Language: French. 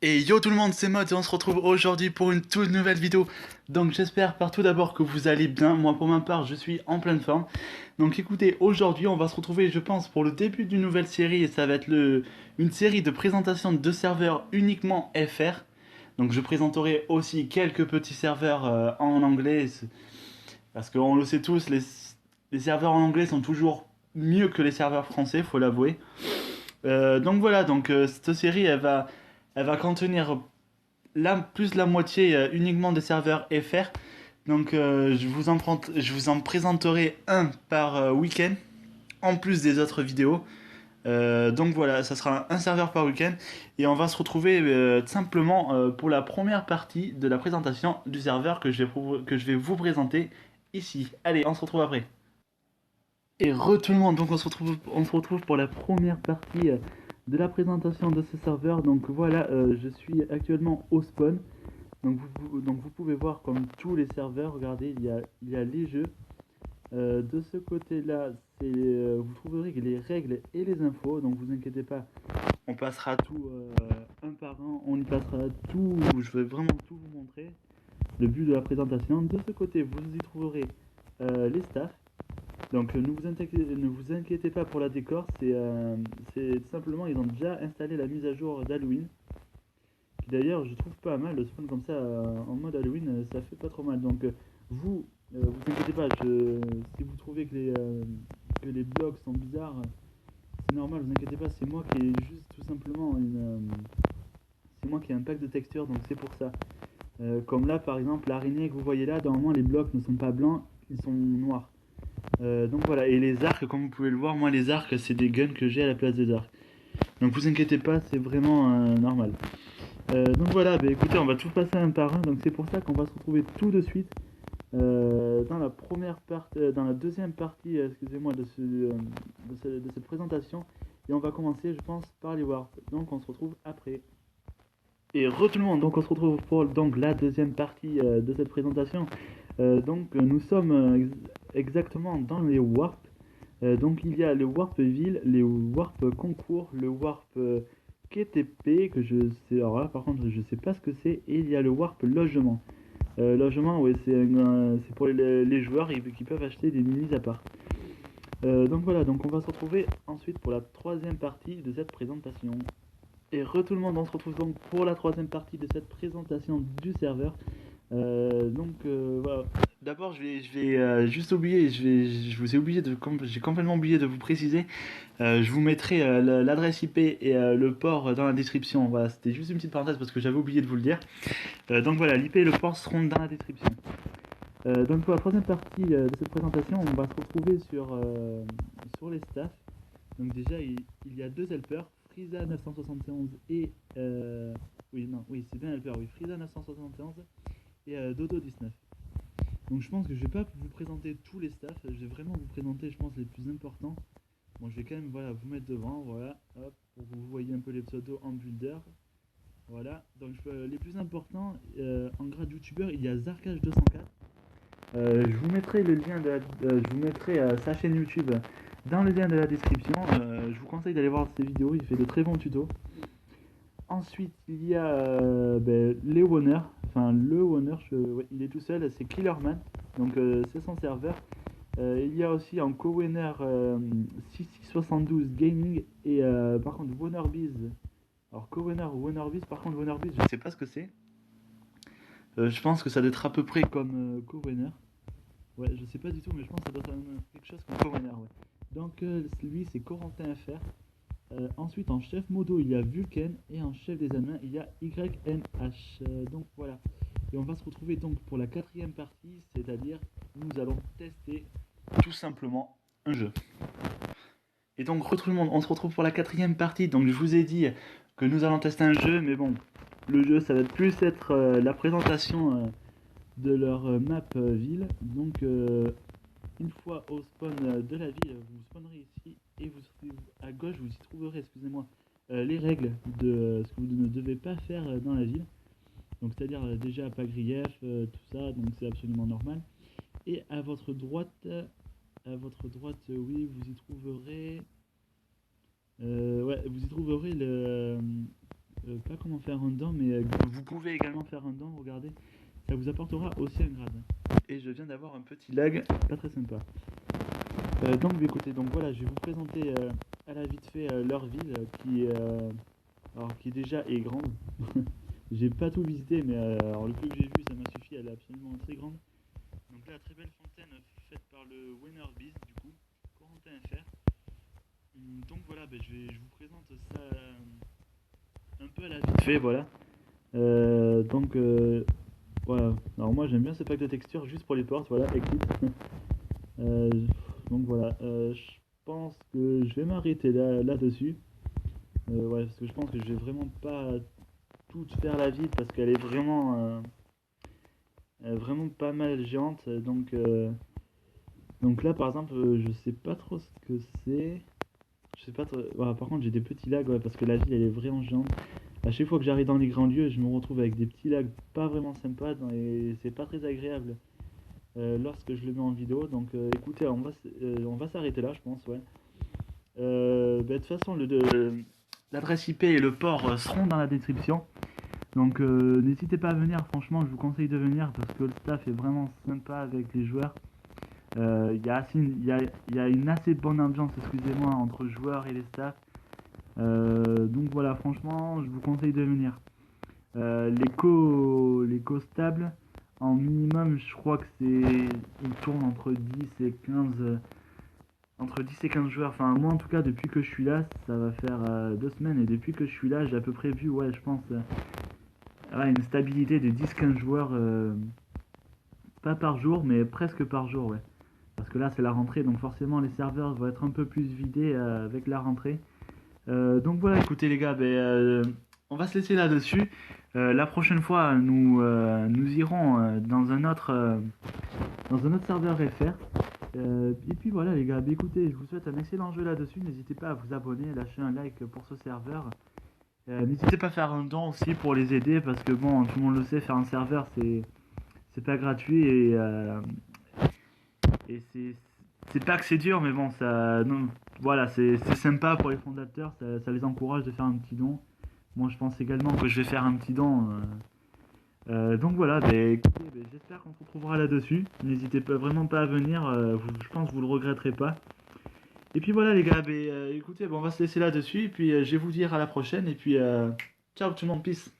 Et yo tout le monde, c'est Mod et on se retrouve aujourd'hui pour une toute nouvelle vidéo. Donc j'espère par tout d'abord que vous allez bien. Moi pour ma part je suis en pleine forme. Donc écoutez, aujourd'hui on va se retrouver je pense pour le début d'une nouvelle série. Et ça va être une série de présentations de serveurs uniquement FR. Donc je présenterai aussi quelques petits serveurs en anglais. Parce qu'on le sait tous, les serveurs en anglais sont toujours mieux que les serveurs français, faut l'avouer. Donc voilà, cette série elle va contenir plus la moitié uniquement des serveurs FR. Donc je vous en présenterai un par week-end, en plus des autres vidéos. Donc voilà, ça sera un serveur par week-end. Et on va se retrouver simplement pour la première partie de la présentation du serveur que je vais vous présenter ici. Allez, on se retrouve après. Et tout le monde, donc on se retrouve pour la première partie de la présentation de ce serveur. Donc voilà, je suis actuellement au spawn. Donc vous pouvez voir comme tous les serveurs, regardez, il y a les jeux. De ce côté-là, vous trouverez les règles et les infos, donc vous inquiétez pas, on passera tout un par un, on y passera tout, je vais vraiment tout vous montrer, le but de la présentation. De ce côté, vous y trouverez les staffs, donc ne vous inquiétez pas pour la décor, c'est tout simplement, ils ont déjà installé la mise à jour d'Halloween. D'ailleurs, je trouve pas mal de spawn comme ça en mode Halloween, ça fait pas trop mal. Donc, vous inquiétez pas, si vous trouvez que les blocs sont bizarres, c'est normal, vous inquiétez pas, c'est moi qui ai juste tout simplement c'est moi qui ai un pack de textures, donc c'est pour ça. Comme là, par exemple, l'araignée que vous voyez là, normalement les blocs ne sont pas blancs, ils sont noirs. Donc voilà, et les arcs, comme vous pouvez le voir, moi les arcs, c'est des guns que j'ai à la place des arcs. Donc vous inquiétez pas, c'est vraiment normal. Donc voilà, bah écoutez, on va tout passer un par un, donc c'est pour ça qu'on va se retrouver tout de suite dans la dans la deuxième partie, excusez-moi, de cette présentation. Et on va commencer, je pense, par les warps. Donc on se retrouve après. Et tout le monde, donc on se retrouve pour donc, la deuxième partie de cette présentation. Nous sommes exactement dans les warps. Donc il y a le warp ville, les warp concours, le warp KTP, que je sais, alors là par contre je sais pas ce que c'est, et il y a le warp logement. Logement, ouais, c'est pour les joueurs qui peuvent acheter des minis à part. Donc voilà, donc on va se retrouver ensuite pour la troisième partie de cette présentation. Et tout le monde, on se retrouve donc pour la troisième partie de cette présentation du serveur. Voilà. D'abord, je vais juste oublier, je vous ai oublié j'ai complètement oublié de vous préciser. Je vous mettrai l'adresse IP et le port dans la description. Voilà, c'était juste une petite parenthèse parce que j'avais oublié de vous le dire. Donc voilà, l'IP et le port seront dans la description. Donc pour la troisième partie de cette présentation, on va se retrouver sur les staffs. Donc déjà, il y a deux helpers, Frieza 971 et... oui, non, oui, c'est bien un helper, oui, Frieza 971 et Dodo 19. Donc je pense que je vais pas vous présenter tous les staffs, je vais vraiment vous présenter, je pense, les plus importants. Bon, je vais quand même, voilà, vous mettre devant, voilà, hop, pour que vous voyez un peu les pseudos en builder. Voilà, donc les plus importants, en grade youtubeur, il y a Zarkage 204. Je vous mettrai je vous mettrai sa chaîne YouTube dans le lien de la description. Je vous conseille d'aller voir ses vidéos, il fait de très bons tutos. Ensuite, il y a les Wonner, enfin le Wonner, ouais, il est tout seul, c'est Killerman, donc c'est son serveur. Il y a aussi en co-winner 6672 Gaming et par contre Winnerbiz. Alors co-winner ou Winnerbiz, par contre Winnerbiz, je sais pas ce que c'est. Je pense que ça doit être à peu près comme co-winner. Ouais, je sais pas du tout, mais je pense que ça doit être quelque chose comme co-winner, ouais. Donc lui, c'est Corentin FR. Ensuite, en chef modo, il y a Vulcan. Et en chef des animaux, il y a YMH. Donc voilà. Et on va se retrouver donc pour la quatrième partie, c'est-à-dire nous allons tester tout simplement un jeu. Et donc, tout le monde, on se retrouve pour la quatrième partie. Donc, je vous ai dit que nous allons tester un jeu, mais bon, le jeu, ça va plus être la présentation de leur map ville. Donc, une fois au spawn de la ville, vous spawnerez ici et à gauche, vous y trouverez, excusez-moi, les règles de ce que vous ne devez pas faire dans la ville. Donc, c'est-à-dire déjà pas grief, tout ça, donc c'est absolument normal. Et oui, vous y trouverez, ouais, vous y trouverez pas comment faire un don, mais vous pouvez également faire un don, regardez, ça vous apportera aussi un grade. Et je viens d'avoir un petit lag, pas très sympa. Donc écoutez, donc voilà, je vais vous présenter à la vite fait leur ville qui déjà est grande. J'ai pas tout visité, mais alors, le peu que j'ai vu, ça m'a suffi, elle est absolument très grande. Donc là, très belle fontaine faite par le Winner Beast, du coup, Corentin FR. Donc voilà, je vous présente ça un peu à la vite fait, voilà. Donc voilà, alors moi j'aime bien ce pack de textures juste pour les portes, voilà, Eclipse. Euh, donc voilà, je pense que je vais m'arrêter là-dessus. Ouais, parce que je pense que je vais vraiment pas tout faire la ville parce qu'elle est vraiment pas mal géante. Donc là par exemple, je sais pas trop ce que c'est. Je sais pas trop. Voilà, par contre j'ai des petits lags ouais, parce que la ville elle est vraiment géante. À chaque fois que j'arrive dans les grands lieux, je me retrouve avec des petits lags pas vraiment sympas et c'est pas très agréable lorsque je le mets en vidéo. Donc écoutez, on va s'arrêter là, je pense, ouais. De toute façon, l'adresse IP et le port seront dans la description. Donc n'hésitez pas à venir, franchement, je vous conseille de venir parce que le staff est vraiment sympa avec les joueurs. Il y a une assez bonne ambiance, excusez-moi, entre joueurs et les staffs. Donc voilà, franchement, je vous conseille de venir. Les co stables, en minimum, je crois que ils tournent entre 10 et 15 joueurs. Enfin, moi en tout cas, depuis que je suis là, ça va faire 2 semaines. Et depuis que je suis là, j'ai à peu près vu, ouais, je pense, ouais, une stabilité de 10-15 joueurs, pas par jour, mais presque par jour, ouais. Parce que là, c'est la rentrée, donc forcément, les serveurs vont être un peu plus vidés avec la rentrée. Donc voilà, écoutez les gars, on va se laisser là-dessus. La prochaine fois, nous irons dans un autre serveur FR. Et puis voilà les gars, écoutez, je vous souhaite un excellent jeu là-dessus. N'hésitez pas à vous abonner, lâcher un like pour ce serveur. N'hésitez pas à faire un don aussi pour les aider parce que bon, tout le monde le sait, faire un serveur c'est pas gratuit et c'est pas que c'est dur, mais bon, ça, non, voilà, c'est sympa pour les fondateurs, ça les encourage de faire un petit don. Moi, je pense également que je vais faire un petit don. Donc voilà, écoutez, j'espère qu'on se retrouvera là-dessus. N'hésitez pas, vraiment pas à venir, je pense que vous le regretterez pas. Et puis voilà les gars, écoutez, on va se laisser là-dessus, et puis je vais vous dire à la prochaine, et puis ciao tout le monde, peace.